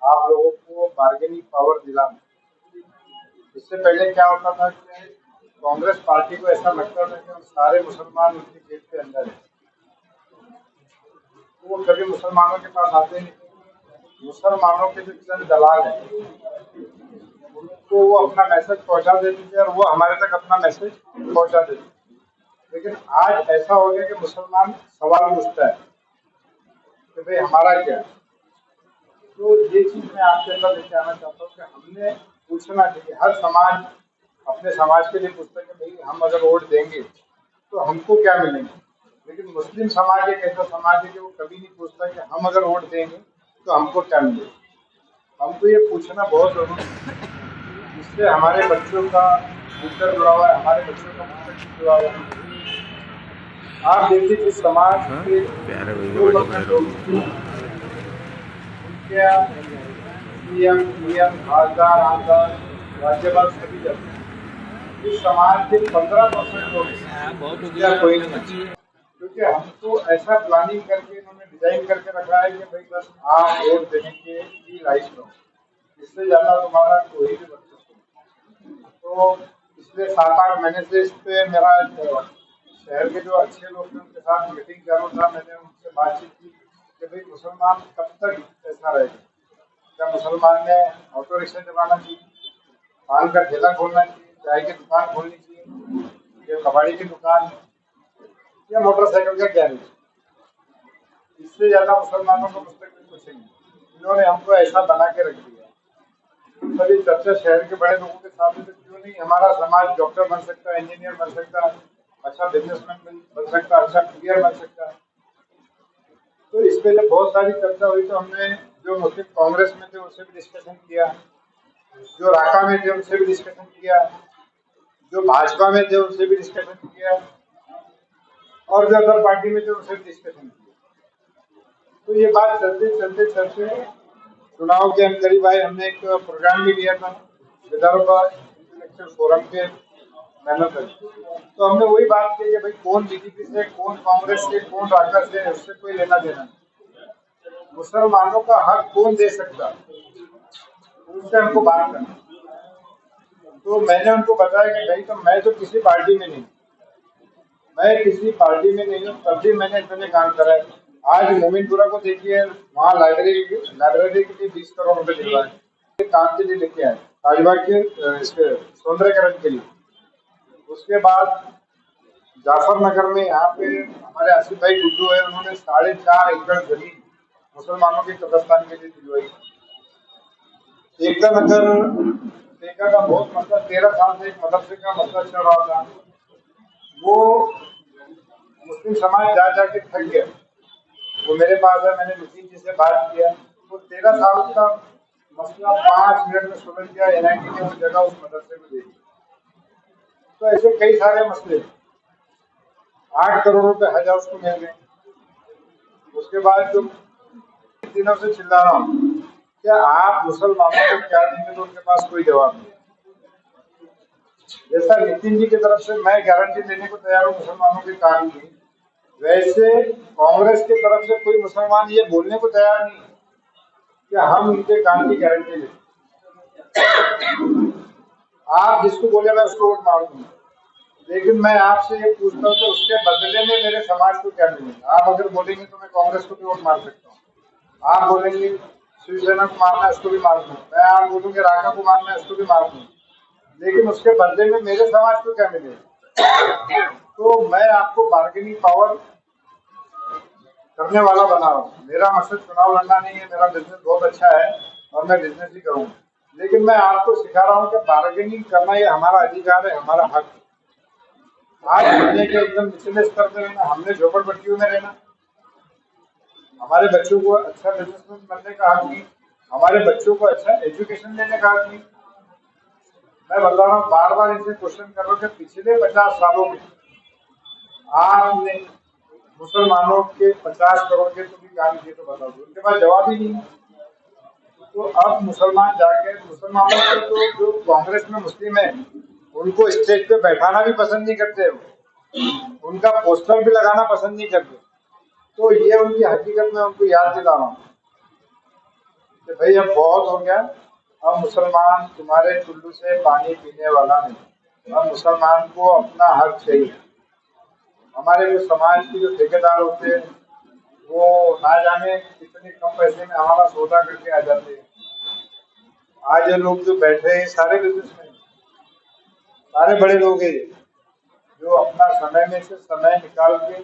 आप लोगों को बार्गेनिंग पावर दिलाना। इससे पहले क्या होता था कि कांग्रेस पार्टी को ऐसा लगता था कि सारे मुसलमान उनकी जेब के अंदर है, तो वो कभी मुसलमानों के पास आते नहीं। मुसलमानों के जो चंद दलाल हैं उनको वो अपना मैसेज पहुंचा देते थे और वो हमारे तक अपना मैसेज पहुंचा देते थे। लेकिन आज ऐसा हो गया कि मुसलमान सवाल पूछता है कि भाई हमारा क्या है। तो ये चीज मैं आपके अंदर लेके आना चाहता हूँ कि हमने पूछना चाहिए। हर समाज अपने समाज के लिए पूछता है कि भाई हम अगर वोट देंगे तो हमको क्या मिलेंगे। लेकिन मुस्लिम समाज एक ऐसा समाज है कि वो कभी नहीं पूछता कि हम अगर वोट देंगे तो हमको क्या मिलेगा। हमको ये पूछना बहुत जरूरी है। इससे हमारे बच्चों का फ्यूचर जुड़ा हुआ है, हमारे बच्चों का मुस्तकबिल जुड़ा हुआ है। आप देखिए जिस समाज के जो लोग हैं उनके सीएम पीएम खासदार आमदार राज्यपाल सभी जाते हैं। इस समाज के 15% लोग या कोई नहीं, क्योंकि हमको ऐसा प्लानिंग करके इन्होंने डिजाइन करके रखा है कि भाई बस आप वोट देने के ही लाइक करो, इससे ज्यादा तुम्हारा कोई भी बच्चा नहीं। तो पिछले 7-8 महीने से इस पे मेरा शहर के जो अच्छे लोग थे उनके साथ मीटिंग चालू था। मैंने उनसे बातचीत की कि भाई मुसलमान कब तक ऐसा रहेगा। क्या मुसलमान ने ऑटो रिक्शा चलाना चाहिए, पान का ठेला खोलना चाहिए, चाय की दुकान खोलनी चाहिए, या कबाड़ी की दुकान, या मोटरसाइकिल का गैरेज। इससे ज्यादा मुसलमानों को मुस्तकबिल कुछ नहीं। इन्होंने हमको ऐसा बना के रख दिया। सभी चर्चा शहर के बड़े लोगों के सामने तो क्यों नहीं, हमारा समाज डॉक्टर बन सकता है, इंजीनियर बन सकता है, अच्छा बिजनेसमैन बन सकता है, अच्छा प्लेयर बन सकता है। तो इस पे जब बहुत सारी चर्चा हुई तो हमने जो मुस्लिम कांग्रेस में थे उनसे भी डिस्कशन किया, जो राका में थे उनसे भी डिस्कशन किया, जो भाजपा में थे उनसे भी डिस्कशन किया, और जो अदर पार्टी में थे उनसे भी डिस्कशन किया। तो ये बात चलते चलते चलते चुनाव के करीब आए। हमने एक प्रोग्राम भी लिया था विदर्भ इंटेलेक्चुअल फोरम के बैनर पर। तो हमने वही बात की कि भाई कौन बीजेपी से, कौन कांग्रेस से, कौन राका से, उससे कोई लेना देना नहीं। मुसलमानों का हक कौन दे सकता, उससे हमको बात करना। तो मैंने उनको बताया कि भाई तो मैं तो किसी पार्टी में नहीं, मैं किसी पार्टी में नहीं हूँ, तब भी मैंने इतने काम करा है। आज मोमिनपुरा को देखिए, वहाँ लाइब्रेरी के लिए 20 करोड़ रुपए दिलवाए, काम के लिए लेके आए, ताजबाग के इसके सौंदर्यकरण के लिए। उसके बाद जाफर नगर में यहाँ पे हमारे आसिफ भाई गुड्डू है, उन्होंने 4.5 एकड़ जमीन मुसलमानों के कब्रस्तान के लिए दिलवाई। एकता नगर टेका का बहुत मसला, 13 साल से एक मदरसे का मसला चल रहा था, वो मुस्लिम समाज जा जाके थक गया। वो मेरे पास है, मैंने मुस्लिम जी से बात किया, तो 13 साल का मसला 5 मिनट में सुलझ गया। एनआईटी ने वो जगह उस मदरसे में दे दी। तो ऐसे कई सारे मसले, 8 करोड़ रुपए हज हाउस को मिल गए। उसके बाद जो दिनों से चिल्ला रहा हूँ, क्या आप मुसलमानों को क्या देंगे, तो उनके पास कोई जवाब नहीं। जैसा नितिन जी की तरफ से मैं गारंटी देने को तैयार हूँ मुसलमानों के काम की, वैसे कांग्रेस की तरफ से कोई मुसलमान ये बोलने को तैयार नहीं कि हम उनके काम की गारंटी लें। आप जिसको बोले मैं उसको वोट मार दूंगा, लेकिन मैं आपसे ये पूछता हूँ तो उसके बदले में मेरे समाज को क्या मिलेगा। आप अगर बोलेंगे तो मैं कांग्रेस को भी वोट मार सकता हूँ, आप बोलेंगे शिवसेना को मारना है उसको भी मार दूंगा, मैं आप बोलूंगे राका को मारना है उसको भी मार दूंगा, लेकिन उसके बदले में मेरे समाज को क्या मिलेगा। तो मैं आपको बार्गेनिंग पावर करने वाला बना रहा हूँ। मेरा मकसद चुनाव लड़ना नहीं है, मेरा बिजनेस बहुत अच्छा है और मैं बिजनेस ही करूँगा, लेकिन मैं आपको सिखा रहा हूँ कि बार्गेनिंग करना ये हमारा अधिकार है, हमारा हक है। आज हमने के एकदम निचले स्तर पर रहना, हमने झोपड़पट्टियों में रहना, हमारे बच्चों को अच्छा बिजनेसमैन बनने का हक नहीं, हमारे बच्चों को अच्छा एजुकेशन देने का हक नहीं। मैं बता रहा हूँ, बार बार इनसे क्वेश्चन कर रहा हूँ कि पिछले 50 सालों में आपने मुसलमानों के 50 करोड़ के तो भी काम किए, तो बता दो, उनके पास जवाब ही नहीं। तो अब मुसलमान जाके मुसलमानों को तो जो कांग्रेस में मुस्लिम है उनको स्टेज पे बैठाना भी पसंद नहीं करते, उनका पोस्टर भी लगाना पसंद नहीं करते। तो ये उनकी हकीकत में उनको याद दिला रहा हूँ कि भाई अब बहुत हो गया, अब मुसलमान तुम्हारे चुल्लू से पानी पीने वाला नहीं, अब मुसलमान को अपना हक चाहिए। हमारे जो समाज के जो ठेकेदार होते हैं वो ना जाने कितने कम पैसे में हमारा सौदा करके आ जाते हैं। आज ये लोग जो बैठे हैं सारे बिजनेसमैन, सारे बड़े लोग हैं जो अपना समय में से समय निकाल के,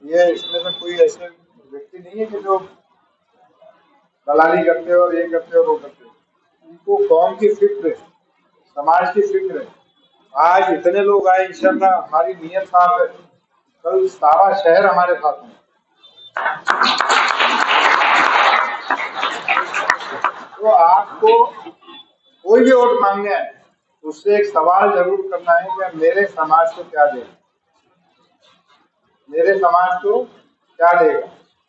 ये इसमें से कोई ऐसे व्यक्ति नहीं है कि जो दलाली करते और ये करते और वो करते। उनको कौम की फिक्र है, समाज की फिक्र है। आज इतने लोग आए, इंशाल्लाह हमारी नीयत साफ है, कल सारा शहर हमारे साथ में। तो आपको कोई भी वोट मांगने आए उससे एक सवाल जरूर करना है कि मेरे समाज को क्या देगा, मेरे समाज को क्या देगा।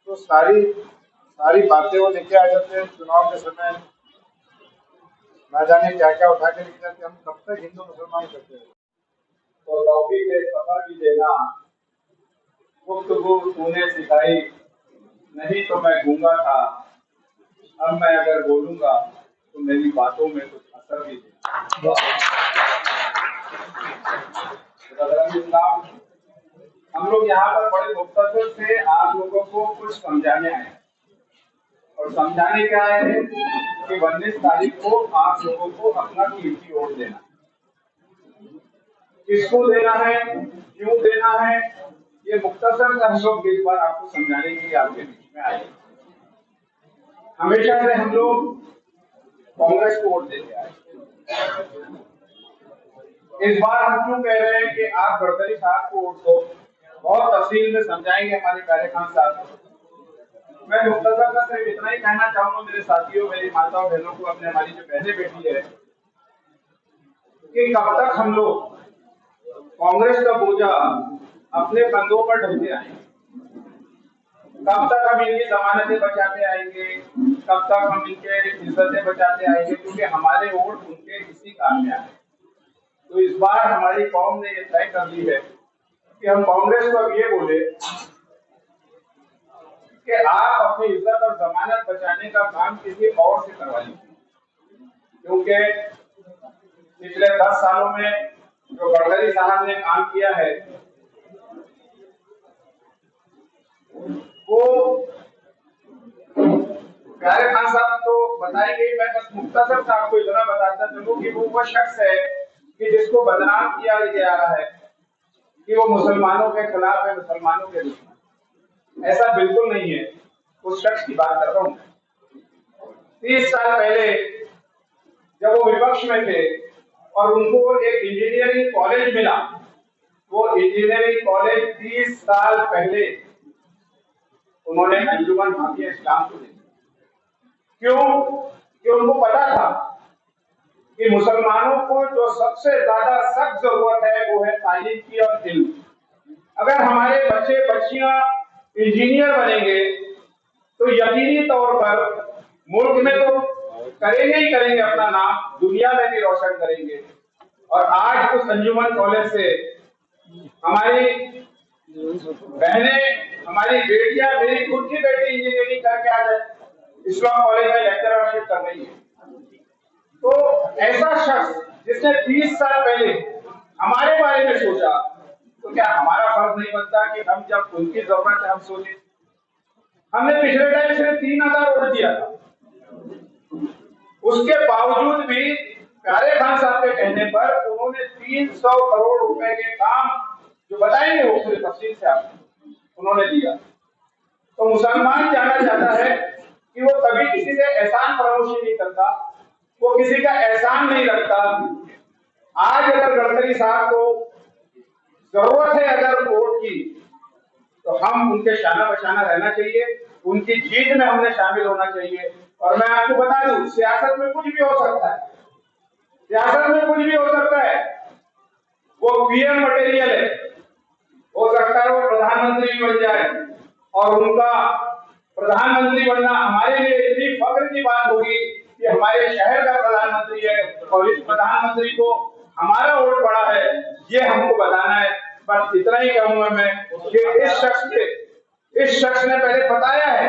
तो सारी बातें वो लेके आ जाते हैं चुनाव के समय, ना जाने क्या क्या उठा के लेके जाते हैं। हम कब तक हिंदू मुसलमान करते हैं। तो तौफीक के सफर भी देना, गुफ्तगू तूने सिखाई, नहीं तो मैं गूंगा था, अब मैं अगर बोलूंगा तो मेरी बातों में कुछ असर भी देगा। हम लोग यहाँ पर बड़े मुख्तसर से आप लोगों को कुछ समझाने आए, और समझाने क्या है कि 19 तारीख को आप लोगों को अपना कीमती वोट देना। किसको देना है, क्यों देना है, ये मुख्तसर से हम लोग इस बार आपको समझाने के लिए आपके बीच में आए। हमेशा से हम लोग कांग्रेस को वोट देते आए। इस बार हम क्यों कह रहे हैं कि आप गडकरी साहब को वोट दो, बहुत तफसील में समझाएंगे हमारे कार्यक्रम साहब। मैं मुख्तसर का सिर्फ इतना ही कहना चाहूंगा मेरे साथियों, मेरी माताओं बहनों को, अपने हमारी जो बहनें बेटी है, कि कब तक हम लोग कांग्रेस का बोझा अपने कंधों पर ढोते आएंगे, कब तक हम इनकी जमानतें बचाते आएंगे, कब तक हम इनके इज्जतें बचाते आएंगे, क्योंकि हमारे वोट उनके किसी काम में आए। तो इस बार हमारी कौम ने ये तय कर ली है कि हम कांग्रेस को अब ये बोले कि आप अपनी इज्जत और जमानत बचाने का काम किसी और से करवा लीजिए, क्योंकि पिछले 10 सालों में जो गडकरी साहब ने काम किया है वो प्यारे खान साहब तो बताएंगे। मैं बस मुख्तसर से आपको इतना बताता चलूं कि वो शख्स है कि जिसको बदनाम किया गया है कि वो मुसलमानों के खिलाफ है, मुसलमानों के दुश्मन। ऐसा बिल्कुल नहीं है। उस शख्स की बात कर रहा हूं। 30 साल पहले जब वो विपक्ष में थे और उनको एक इंजीनियरिंग कॉलेज मिला, वो इंजीनियरिंग कॉलेज 30 साल पहले उन्होंने अंजुमन हाफिज इस्लाम को दिया। क्यों? कि उनको पता था कि मुसलमानों को जो सबसे ज्यादा सख्त जरूरत है वो है तालीम की और इल्म। अगर हमारे बच्चे बच्चियां इंजीनियर बनेंगे तो यकीनी तौर पर मुल्क में तो करेंगे ही करेंगे अपना नाम, दुनिया में भी रोशन करेंगे। और आज उस अंजुमन कॉलेज से हमारी बहनें, हमारी बेटियां, मेरी खुद की बेटी इंजीनियरिंग करके आज इस्लाम कॉलेज में लेक्चरशिप कर रही है। तो ऐसा शख्स जिसने 30 साल पहले हमारे बारे में सोचा, तो क्या हमारा फर्ज नहीं बनता कि हम जब उनकी जरूरत है हम सोचें। हमने पिछले टाइम सिर्फ 3000 वोट दिया था, उसके बावजूद भी प्यारे खान साहब के कहने पर उन्होंने 300 करोड़ रुपए के काम जो बताएंगे वो पूरे तफसील से आपको उन्होंने दिया। तो मुसलमान जानना चाहता है कि वो कभी किसी से एहसान फरामोशी नहीं करता, वो किसी का एहसान नहीं रखता। आज अगर गडकरी साहब को जरूरत है अगर वोट की, तो हम उनके शाना बशाना रहना चाहिए, उनकी जीत में हमने शामिल होना चाहिए। और मैं आपको बता दूं, सियासत में कुछ भी हो सकता है, सियासत में कुछ भी हो सकता है। वो पीएम मटेरियल है, हो सकता है वो प्रधानमंत्री बन जाए और उनका प्रधानमंत्री बनना हमारे लिए इतनी फख्र की बात होगी कि हमारे शहर का प्रधानमंत्री है और इस प्रधानमंत्री को हमारा वोट पड़ा है, ये हमको बताना है। बस इतना ही कहूंगा मैं कि इस शख्स ने पहले बताया है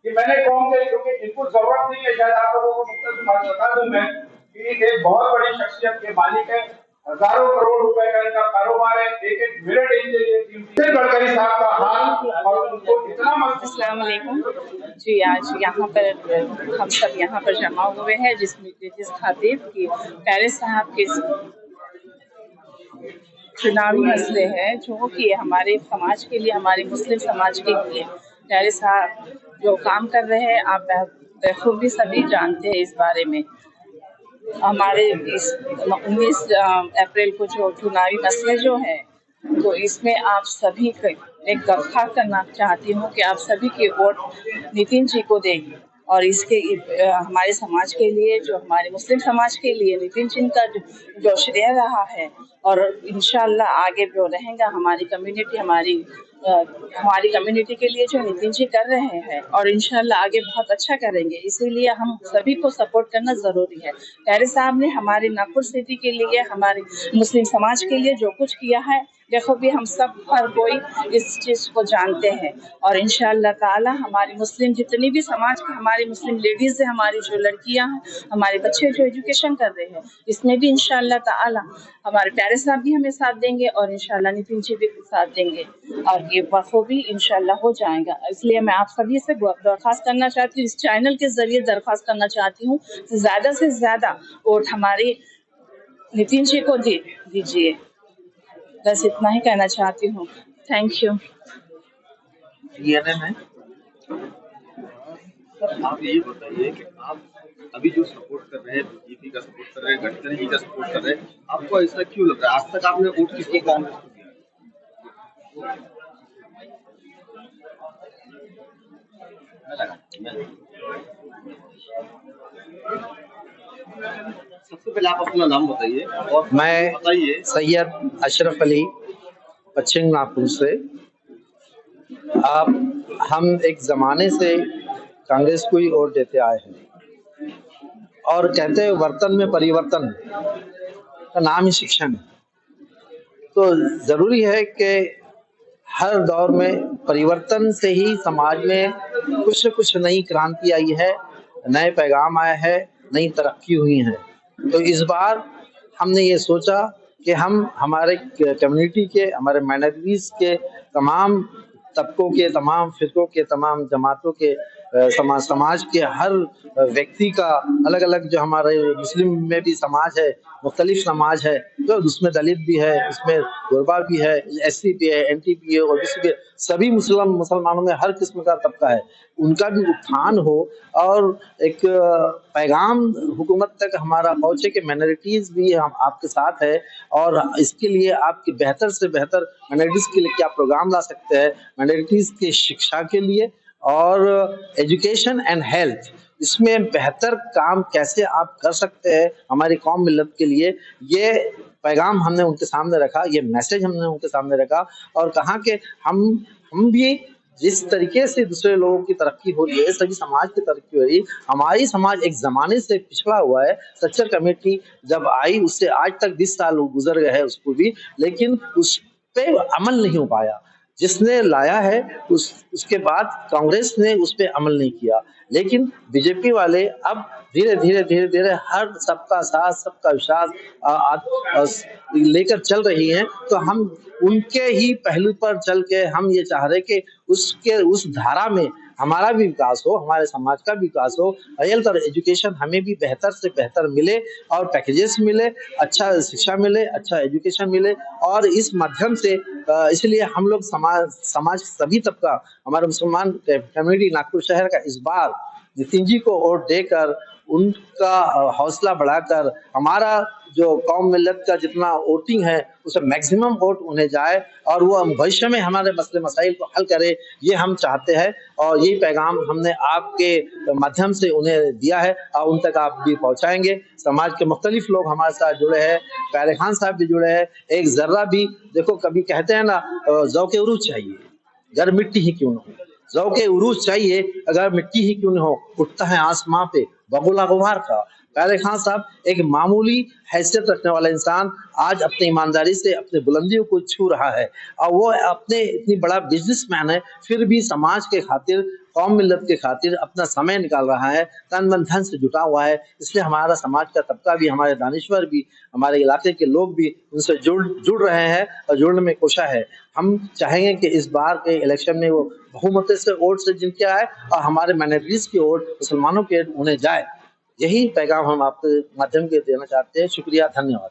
कि मैंने कौन से, क्योंकि इनको जरूरत नहीं है, शायद आप लोगों को मुख्तलिफ बात बता दूं मैं कि एक बहुत बड़ी शख्सियत के मालिक है, हजारों करोड़ रुपए का इनका कारोबार है, एक एक मिनट इनके लिए गडकरी साहब का हाल, और उनको इतना अस्सलाम वालेकुम जी। आज यहाँ पर हम सब यहाँ पर जमा हुए हैं जिस खातिर कि प्यारे साहब के चुनावी मसले हैं जो कि हमारे समाज के लिए, हमारे मुस्लिम समाज के लिए प्यारे साहब जो काम कर रहे हैं, आप बखूबी सभी जानते हैं इस बारे में। हमारे इस 19 अप्रैल को जो चुनावी मसले जो है, तो इसमें आप सभी को एक दरख्वास्त करना चाहती हूँ कि आप सभी के वोट नितिन जी को दें। और इसके हमारे समाज के लिए, जो हमारे मुस्लिम समाज के लिए नितिन जी का जो श्रेय रहा है, और इंशाल्लाह आगे जो रहेगा हमारी कम्युनिटी के लिए जो नितिन जी कर रहे हैं, और इंशाल्लाह आगे बहुत अच्छा करेंगे। इसीलिए हम सभी को सपोर्ट करना ज़रूरी है। प्यारे साहब ने हमारे नागपुर सिटी के लिए, हमारे मुस्लिम समाज के लिए जो कुछ किया है, देखो भी हम सब हर कोई इस चीज़ को जानते हैं। और इंशाअल्लाह ताला हमारी मुस्लिम जितनी भी समाज की हमारी मुस्लिम लेडीज़ है, हमारी जो लड़कियां हैं, हमारे बच्चे जो एजुकेशन कर रहे हैं, इसमें भी इंशाअल्लाह ताला हमारे प्यारे साहब भी हमें साथ देंगे और इंशाअल्लाह नितिन जी भी साथ देंगे, और ये बखूबी इंशाअल्लाह हो जाएगा। इसलिए मैं आप सभी से दरख्वास्त करना चाहती हूँ, इस चैनल के जरिए दरख्वास्त करना चाहती हूँ, ज़्यादा से ज़्यादा वोट हमारे नितिन जी को दीजिए। बस इतना ही कहना चाहती हूँ। Thank you. आप ये बताइए कि आप अभी जो सपोर्ट कर रहे हैं, बीजेपी का सपोर्ट कर रहे हैं, गडकरी जी का सपोर्ट कर रहे हैं, आपको ऐसा क्यों लग रहा है? आज तक आपने वोट किसको, कांग्रेस को दिया? सबसे पहले आप अपना नाम बताइए और मैं बताइए। सैयद अशरफ अली, पश्चिम नागपुर से। हम एक ज़माने से कांग्रेस को ही वोट देते आए हैं, और कहते हैं वर्तन में परिवर्तन का नाम ही शिक्षण है। तो ज़रूरी है कि हर दौर में परिवर्तन से ही समाज में कुछ न कुछ नई क्रांति आई है, नए पैगाम आए हैं, नई तरक्की हुई है। तो इस बार हमने ये सोचा कि हम हमारे कम्युनिटी के, हमारे माइनॉरिटीज़ के तमाम तबकों के, तमाम फिरकों के, तमाम जमातों के, समाज के हर व्यक्ति का अलग अलग, जो हमारे मुस्लिम में भी समाज है, मुख्तलिफ समाज है, तो उसमें दलित भी है, उसमें गोरबा भी है, SC भी है, NT भी है, OBC भी है, सभी मुसलमानों में हर किस्म का तबका है, उनका भी उत्थान हो और एक पैगाम हुकूमत तक हमारा पहुँचे कि माइनॉरिटीज़ भी हम आपके साथ है। और इसके लिए आपकी बेहतर से बेहतर माइनॉरिटीज़ के लिए क्या प्रोग्राम ला सकते हैं, माइनॉरिटीज़ की शिक्षा के लिए और एजुकेशन एंड हेल्थ, इसमें बेहतर काम कैसे आप कर सकते हैं हमारी कौम मिल्लत के लिए, ये पैगाम हमने उनके सामने रखा, ये मैसेज हमने उनके सामने रखा, और कहा कि हम भी जिस तरीके से दूसरे लोगों की तरक्की हो रही है, सभी समाज की तरक्की हो रही है, हमारी समाज एक ज़माने से पिछड़ा हुआ है। सच्चर कमेटी जब आई उससे आज तक 20 साल गुजर गए हैं उसको भी, लेकिन उस पे अमल नहीं हो पाया। जिसने लाया है उसके बाद कांग्रेस ने उस पर अमल नहीं किया, लेकिन बीजेपी वाले अब धीरे धीरे हर सबका साथ, सबका विश्वास लेकर चल रही हैं। तो हम उनके ही पहलू पर चल के हम ये चाह रहे कि उस धारा में हमारा भी विकास हो, हमारे समाज का भी विकास हो, हेल्थ और एजुकेशन हमें भी बेहतर से बेहतर मिले, और पैकेजेस मिले, अच्छा शिक्षा मिले, अच्छा एजुकेशन मिले। और इस माध्यम से इसलिए हम लोग समाज सभी तबका, हमारे मुसलमान कम्युनिटी नागपुर शहर का इस बार नितिन जी को वोट देकर उनका हौसला बढ़ाकर हमारा जो कौम मिल्लत का जितना वोटिंग है उसे मैक्सिमम वोट उन्हें जाए और वो भविष्य में हमारे मसले मसाइल को हल करे, ये हम चाहते हैं। और यही पैगाम हमने आपके माध्यम से उन्हें दिया है और उन तक आप भी पहुंचाएंगे। समाज के मुख्तलिफ लोग हमारे साथ जुड़े हैं, प्यारे खान साहब भी जुड़े हैं। एक जर्रा भी देखो, कभी कहते हैं ना, ज़ौक़ उरूज चाहिए अगर मिट्टी ही क्यों न हो, ज़ौक़ उरूज चाहिए अगर मिट्टी ही क्यों न हो, उठता है आसमां पे बगुला गुबार का। प्यारे खान साहब एक मामूली हैसियत रखने वाला इंसान आज अपनी ईमानदारी से अपने बुलंदियों को छू रहा है, और वो अपने इतनी बड़ा बिजनेसमैन है, फिर भी समाज के खातिर कौम मिल्लत के खातिर अपना समय निकाल रहा है, तन मन धन से जुटा हुआ है। इसलिए हमारा समाज का तबका भी, हमारे दानिश्वर भी, हमारे इलाके के लोग भी उनसे जुड़ रहे हैं और जुड़ने में कोशा है। हम चाहेंगे कि इस बार के इलेक्शन में वो बहुमत से वोट से जिनके आए और हमारे माइनॉरिटीज की वोट, मुसलमानों के उन्हें जाए। यही पैगाम हम आपके माध्यम के देना चाहते हैं। शुक्रिया, धन्यवाद।